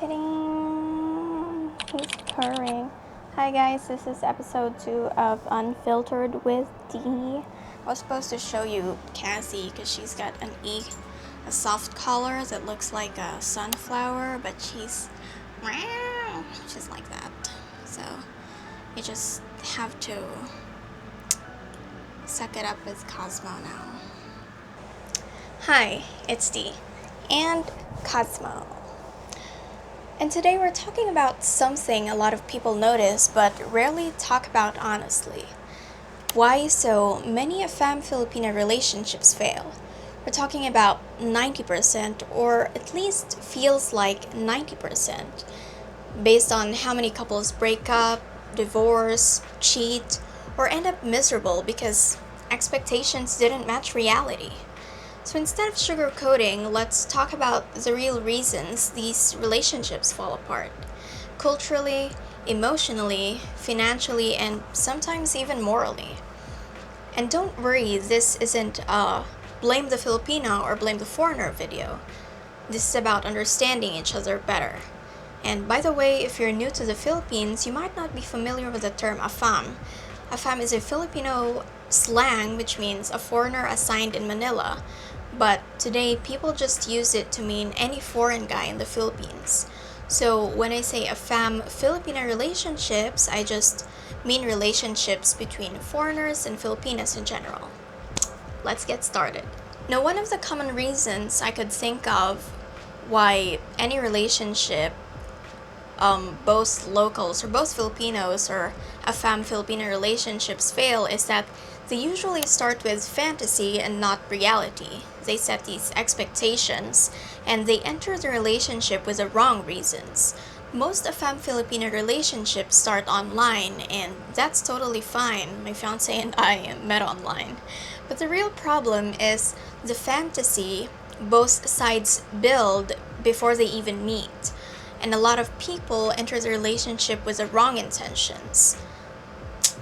Ta-ding! He's purring. Hi guys, this is episode 2 of Unfiltered with D. I was supposed to show you Cassie because she's got a soft collar that looks like a sunflower, but she's like that. So you just have to suck it up with Cosmo now. Hi, it's D and Cosmo. And today we're talking about something a lot of people notice but rarely talk about honestly. Why so many AFAM-Filipina relationships fail. We're talking about 90%, or at least feels like 90%, based on how many couples break up, divorce, cheat, or end up miserable because expectations didn't match reality. So instead of sugarcoating, let's talk about the real reasons these relationships fall apart. Culturally, emotionally, financially, and sometimes even morally. And don't worry, this isn't a blame the Filipino or blame the foreigner video. This is about understanding each other better. And by the way, if you're new to the Philippines, you might not be familiar with the term affam. Affam is a Filipino slang which means a foreigner assigned in Manila. But today, people just use it to mean any foreign guy in the Philippines. So when I say AFAM-Filipina relationships, I just mean relationships between foreigners and Filipinas in general. Let's get started. Now, one of the common reasons I could think of why any relationship, both locals or both Filipinos or AFAM-Filipina relationships fail is that they usually start with fantasy and not reality. They set these expectations and they enter the relationship with the wrong reasons. Most AFAM-Filipina relationships start online, and that's totally fine. My fiance and I met online. But the real problem is the fantasy both sides build before they even meet. And a lot of people enter the relationship with the wrong intentions.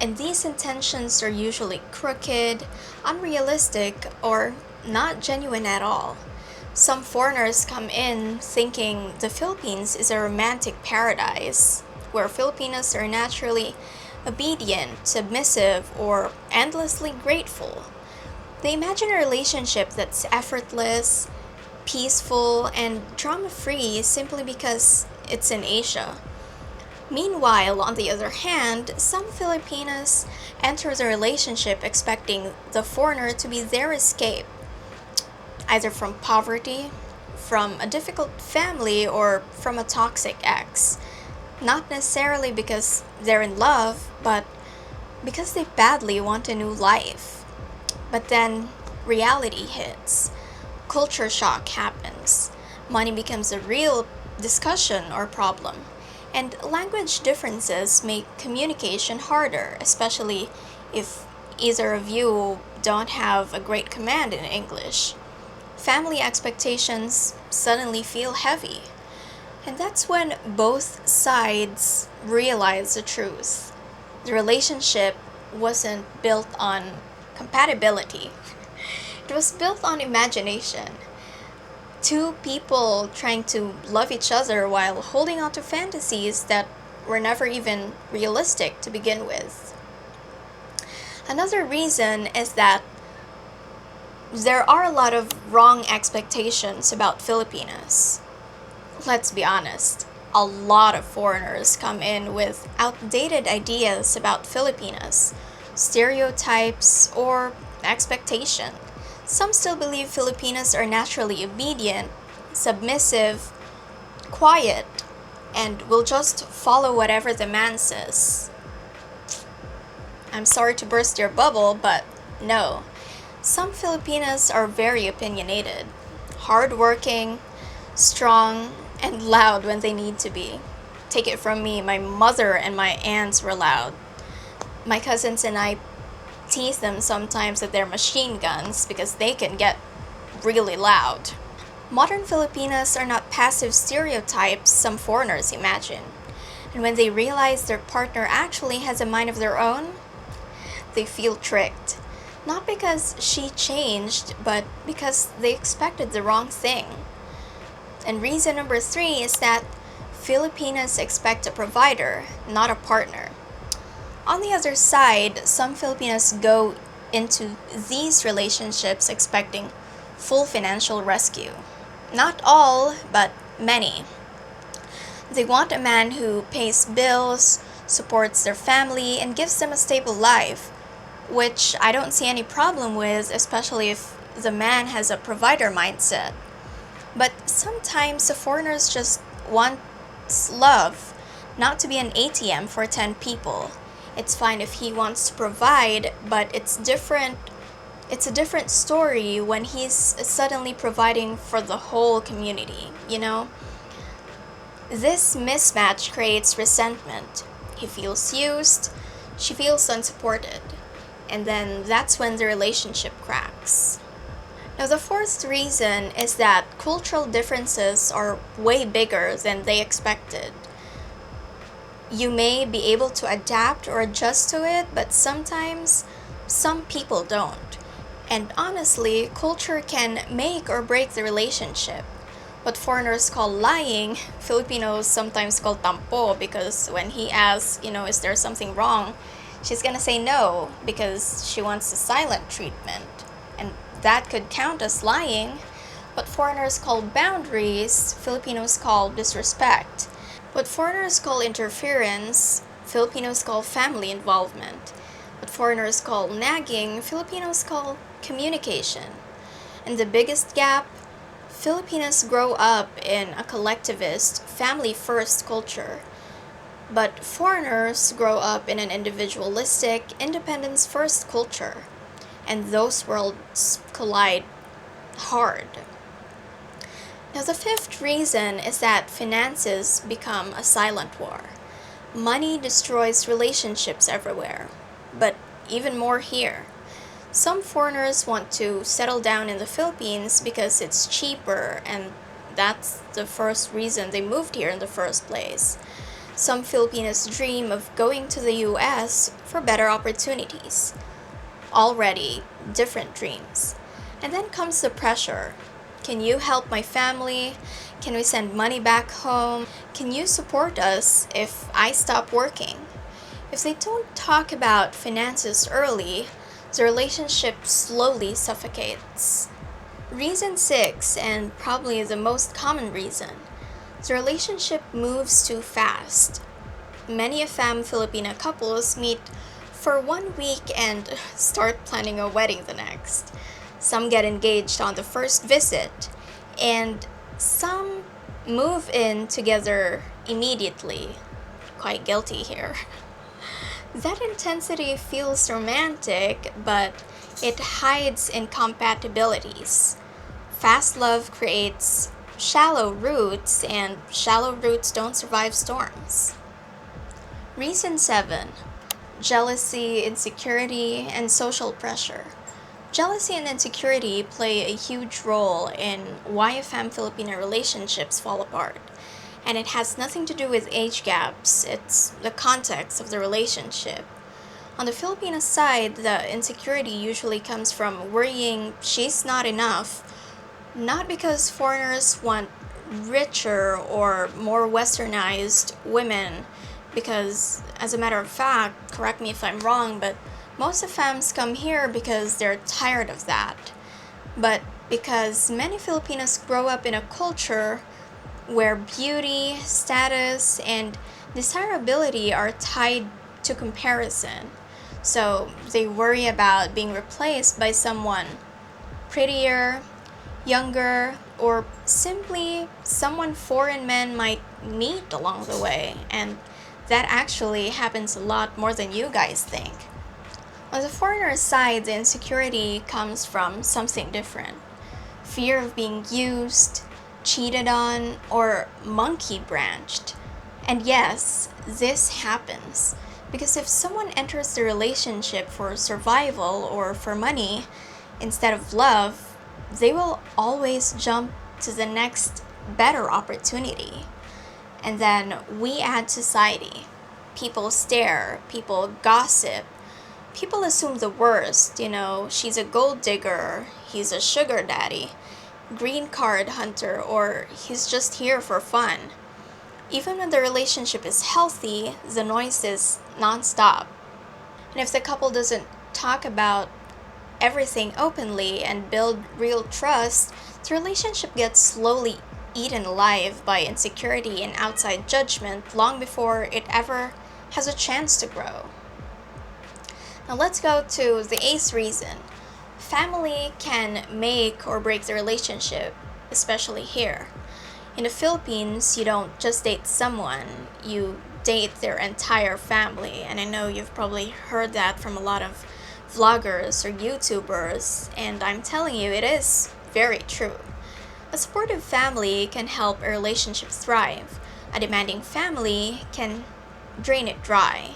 And these intentions are usually crooked, unrealistic, or not genuine at all. Some foreigners come in thinking the Philippines is a romantic paradise, where Filipinos are naturally obedient, submissive, or endlessly grateful. They imagine a relationship that's effortless, peaceful, and drama-free simply because it's in Asia. Meanwhile, on the other hand, some Filipinas enter the relationship expecting the foreigner to be their escape, either from poverty, from a difficult family, or from a toxic ex. Not necessarily because they're in love, but because they badly want a new life. But then reality hits. Culture shock happens. Money becomes a real discussion or problem. And language differences make communication harder, especially if either of you don't have a great command in English. Family expectations suddenly feel heavy. And that's when both sides realize the truth. The relationship wasn't built on compatibility. It was built on imagination. Two people trying to love each other while holding on to fantasies that were never even realistic to begin with. Another reason is that there are a lot of wrong expectations about Filipinas. Let's be honest, a lot of foreigners come in with outdated ideas about Filipinas, stereotypes, or expectation. Some still believe Filipinas are naturally obedient, submissive, quiet, and will just follow whatever the man says. I'm sorry to burst your bubble, but no. Some Filipinas are very opinionated, hardworking, strong, and loud when they need to be. Take it from me, my mother and my aunts were loud. My cousins and I tease them sometimes that they're machine guns because they can get really loud. Modern Filipinas are not passive stereotypes some foreigners imagine. And when they realize their partner actually has a mind of their own, they feel tricked. Not because she changed, but because they expected the wrong thing. And reason number 3 is that Filipinas expect a provider, not a partner. On the other side, some Filipinos go into these relationships expecting full financial rescue. Not all, but many. They want a man who pays bills, supports their family, and gives them a stable life, which I don't see any problem with, especially if the man has a provider mindset. But sometimes the foreigners just want love, not to be an ATM for 10 people. It's fine if he wants to provide, but it's different. It's a different story when he's suddenly providing for the whole community, you know? This mismatch creates resentment. He feels used, she feels unsupported, and then that's when the relationship cracks. Now, the fourth reason is that cultural differences are way bigger than they expected. You may be able to adapt or adjust to it, but sometimes some people don't. And honestly, culture can make or break the relationship. What foreigners call lying, Filipinos sometimes call tampo, because when he asks, is there something wrong, she's gonna say no because she wants the silent treatment. And that could count as lying. What foreigners call boundaries, Filipinos call disrespect. What foreigners call interference, Filipinos call family involvement. What foreigners call nagging, Filipinos call communication. And the biggest gap, Filipinos grow up in a collectivist, family-first culture. But foreigners grow up in an individualistic, independence-first culture. And those worlds collide hard. Now, the fifth reason is that finances become a silent war. Money destroys relationships everywhere, but even more here. Some foreigners want to settle down in the Philippines because it's cheaper, and that's the first reason they moved here in the first place. Some Filipinos dream of going to the US for better opportunities. Already different dreams. And then comes the pressure. Can you help my family? Can we send money back home? Can you support us if I stop working? If they don't talk about finances early, the relationship slowly suffocates. Reason 6, and probably the most common reason, the relationship moves too fast. Many AFAM-Filipina couples meet for 1 week and start planning a wedding the next. Some get engaged on the first visit, and some move in together immediately. Quite guilty here. That intensity feels romantic, but it hides incompatibilities. Fast love creates shallow roots, and shallow roots don't survive storms. Reason 7. Jealousy, insecurity, and social pressure. Jealousy and insecurity play a huge role in why AFAM-Filipina relationships fall apart. And it has nothing to do with age gaps, it's the context of the relationship. On the Filipino side, the insecurity usually comes from worrying she's not enough, not because foreigners want richer or more westernized women, because, as a matter of fact, correct me if I'm wrong, but most AFAMs come here because they're tired of that. But because many Filipinos grow up in a culture where beauty, status, and desirability are tied to comparison. So they worry about being replaced by someone prettier, younger, or simply someone foreign men might meet along the way. And that actually happens a lot more than you guys think. On the foreigner side, the insecurity comes from something different. Fear of being used, cheated on, or monkey branched. And yes, this happens. Because if someone enters the relationship for survival or for money instead of love, they will always jump to the next better opportunity. And then we add society. People stare, people gossip, people assume the worst, she's a gold digger, he's a sugar daddy, green card hunter, or he's just here for fun. Even when the relationship is healthy, the noise is nonstop. And if the couple doesn't talk about everything openly and build real trust, the relationship gets slowly eaten alive by insecurity and outside judgment long before it ever has a chance to grow. Now let's go to the eighth reason. Family can make or break the relationship, especially here. In the Philippines, you don't just date someone, you date their entire family. And I know you've probably heard that from a lot of vloggers or YouTubers, and I'm telling you, it is very true. A supportive family can help a relationship thrive. A demanding family can drain it dry.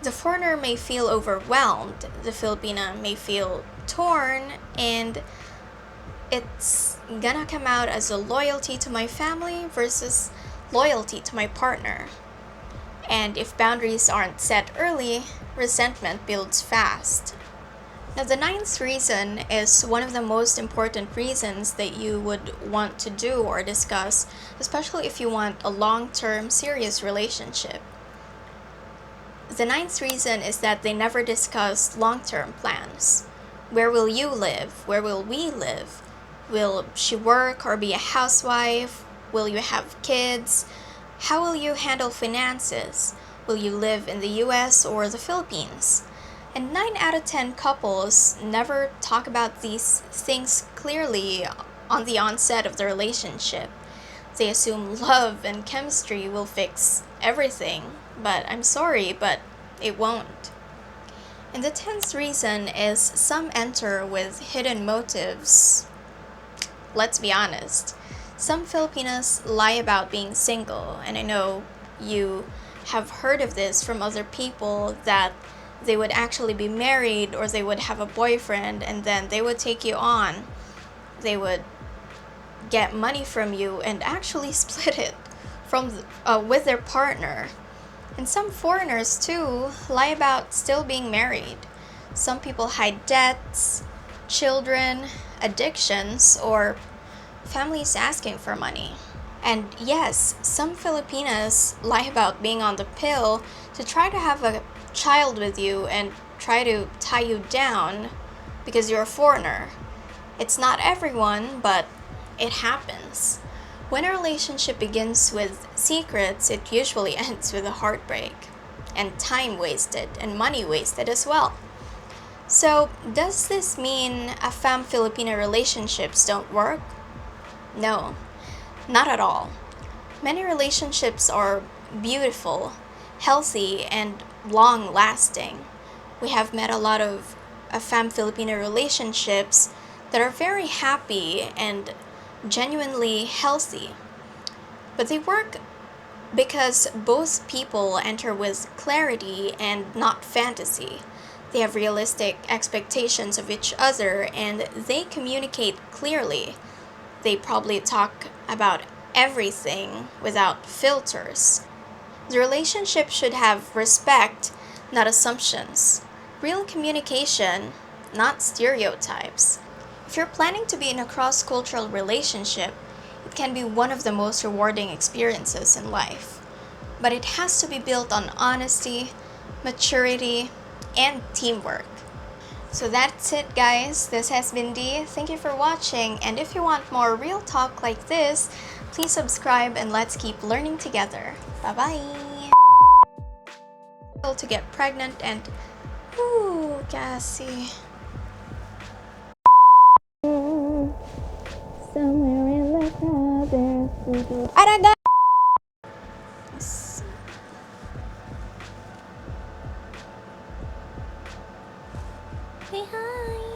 The foreigner may feel overwhelmed, the Filipina may feel torn, and it's gonna come out as a loyalty to my family versus loyalty to my partner. And if boundaries aren't set early, resentment builds fast. Now, the ninth reason is one of the most important reasons that you would want to do or discuss, especially if you want a long-term, serious relationship. The ninth reason is that they never discuss long-term plans. Where will you live? Where will we live? Will she work or be a housewife? Will you have kids? How will you handle finances? Will you live in the US or the Philippines? And 9 out of 10 couples never talk about these things clearly on the onset of the relationship. They assume love and chemistry will fix everything, but I'm sorry, but it won't. And the 10th reason is some enter with hidden motives. Let's be honest. Some Filipinas lie about being single, and I know you have heard of this from other people that they would actually be married or they would have a boyfriend and then they would take you on. They would get money from you and actually split it with their partner. And some foreigners too lie about still being married. Some people hide debts, children, addictions, or families asking for money. And yes, some Filipinas lie about being on the pill to try to have a child with you and try to tie you down because you're a foreigner. It's not everyone, but it happens. When a relationship begins with secrets, it usually ends with a heartbreak, and time wasted, and money wasted as well. So, does this mean AFAM-Filipina relationships don't work? No, not at all. Many relationships are beautiful, healthy, and long-lasting. We have met a lot of AFAM-Filipina relationships that are very happy and genuinely healthy. But they work because both people enter with clarity and not fantasy. They have realistic expectations of each other and they communicate clearly. They probably talk about everything without filters. The relationship should have respect, not assumptions. Real communication, not stereotypes. If you're planning to be in a cross-cultural relationship, it can be one of the most rewarding experiences in life. But it has to be built on honesty, maturity, and teamwork. So that's it, guys. This has been Dee. Thank you for watching, and if you want more real talk like this, please subscribe and let's keep learning together. Bye-bye! To get pregnant and... Ooh, Cassie. Somewhere in the crowd there's people... Araga! Say hi!